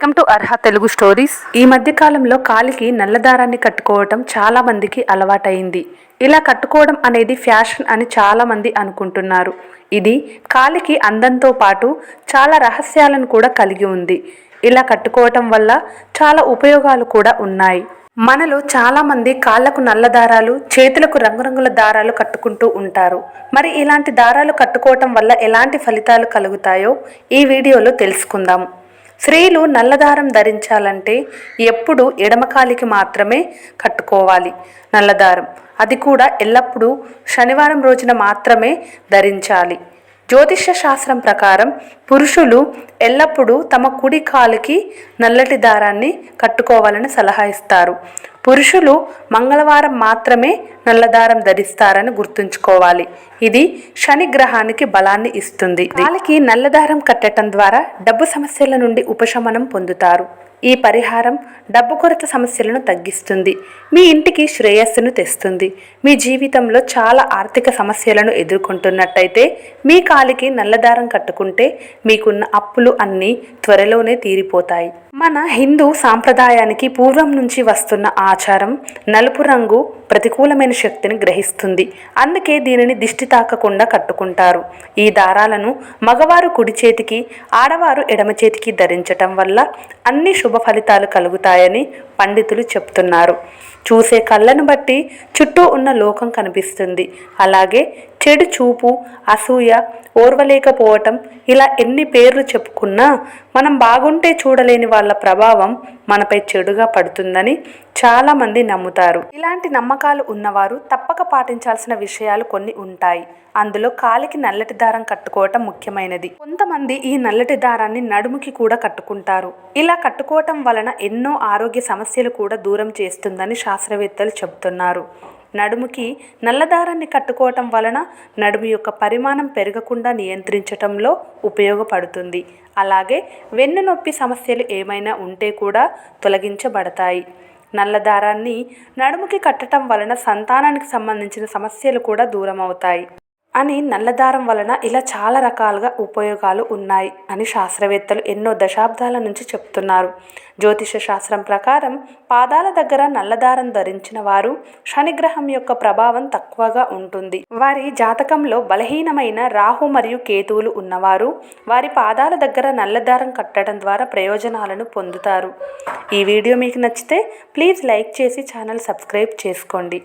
Welcome to Arha Telugu stories. ఈ మధ్య కాలంలో కాలికి నల్లదారాన్ని కట్టుకోవటం చాలా మందికి అలవాటైంది. ఇలా కట్టుకోవడం అనేది ఫ్యాషన్ అని చాలా మంది అనుకుంటున్నారు. ఇది కాలికి అందంతో పాటు చాలా రహస్యాలను కూడా కలిగి ఉంది. ఇలా కట్టుకోవటం వల్ల చాలా ఉపయోగాలు కూడా ఉన్నాయి. మనలో చాలా మంది కాళ్లకు నల్ల దారాలు, చేతులకు రంగురంగుల దారాలు కట్టుకుంటూ ఉంటారు. మరి ఇలాంటి దారాలు కట్టుకోవటం వల్ల ఎలాంటి ఫలితాలు కలుగుతాయో ఈ వీడియోలో తెలుసుకుందాం. స్త్రీలు నల్లదారం ధరించాలంటే ఎప్పుడు ఎడమకాలికి మాత్రమే కట్టుకోవాలి నల్లదారం. అది కూడా ఎల్లప్పుడూ శనివారం రోజున మాత్రమే ధరించాలి. జ్యోతిష్య శాస్త్రం ప్రకారం పురుషులు ఎల్లప్పుడూ తమ కుడి కాలుకి నల్లటి దారాన్ని కట్టుకోవాలని సలహా ఇస్తారు. పురుషులు మంగళవారం మాత్రమే నల్లదారం ధరిస్తారని గుర్తుంచుకోవాలి. ఇది శని గ్రహానికి బలాన్ని ఇస్తుంది. కాలికి నల్లదారం కట్టడం ద్వారా డబ్బు సమస్యల నుండి ఉపశమనం పొందుతారు. ఈ పరిహారం డబ్బు కొరత సమస్యలను తగ్గిస్తుంది. మీ ఇంటికి శ్రేయస్సును తెస్తుంది. మీ జీవితంలో చాలా ఆర్థిక సమస్యలను ఎదుర్కొంటున్నట్టయితే మీ కాలికి నల్లదారం కట్టుకుంటే మీకున్న అప్పులు అన్నీ త్వరలోనే తీరిపోతాయి. మన హిందూ సాంప్రదాయానికి పూర్వం నుంచి వస్తున్న ఆచారం నలుపు రంగు ప్రతికూలమైన శక్తిని గ్రహిస్తుంది. అందుకే దీనిని దిష్టి తాకకుండా కట్టుకుంటారు. ఈ దారాలను మగవారు కుడి చేతికి, ఆడవారు ఎడమ చేతికి ధరించటం వల్ల అన్ని శుభ ఫలితాలు కలుగుతాయని పండితులు చెప్తున్నారు. చూసే కళ్ళను బట్టి చుట్టూ ఉన్న లోకం కనిపిస్తుంది. అలాగే చెడు చూపు, అసూయ, ఓర్వలేకపోవటం ఇలా ఎన్ని పేర్లు చెప్పుకున్నా మనం బాగుంటే చూడలేని వాళ్ళ ప్రభావం మనపై చెడుగా పడుతుందని చాలామంది నమ్ముతారు. ఇలాంటి నమ్మకాలు ఉన్నవారు తప్పక పాటించాల్సిన విషయాలు కొన్ని ఉంటాయి. అందులో కాలికి నల్లటి దారం కట్టుకోవటం ముఖ్యమైనది. కొంతమంది ఈ నల్లటి దారాన్ని నడుముకి కూడా కట్టుకుంటారు. ఇలా కట్టుకోవటం వలన ఎన్నో ఆరోగ్య సమస్యలు కూడా దూరం చేస్తుందని శాస్త్రవేత్తలు చెబుతున్నారు. నడుముకి నల్లదారాన్ని కట్టుకోవటం వలన నడుము యొక్క పరిమాణం పెరగకుండా నియంత్రించటంలో ఉపయోగపడుతుంది. అలాగే వెన్నునొప్పి సమస్యలు ఏమైనా ఉంటే కూడా తొలగించబడతాయి. నల్లదారాన్ని నడుముకి కట్టడం వలన సంతానానికి సంబంధించిన సమస్యలు కూడా దూరం అవుతాయి అని, నల్లదారం వలన ఇలా చాలా రకాలుగా ఉపయోగాలు ఉన్నాయి అని శాస్త్రవేత్తలు ఎన్నో దశాబ్దాల నుంచి చెప్తున్నారు. జ్యోతిష శాస్త్రం ప్రకారం పాదాల దగ్గర నల్లదారం ధరించిన వారు శనిగ్రహం యొక్క ప్రభావం తక్కువగా ఉంటుంది. వారి జాతకంలో బలహీనమైన రాహు మరియు కేతువులు ఉన్నవారు వారి పాదాల దగ్గర నల్లదారం కట్టడం ద్వారా ప్రయోజనాలను పొందుతారు. ఈ వీడియో మీకు నచ్చితే ప్లీజ్ లైక్ చేసి ఛానల్ సబ్స్క్రైబ్ చేసుకోండి.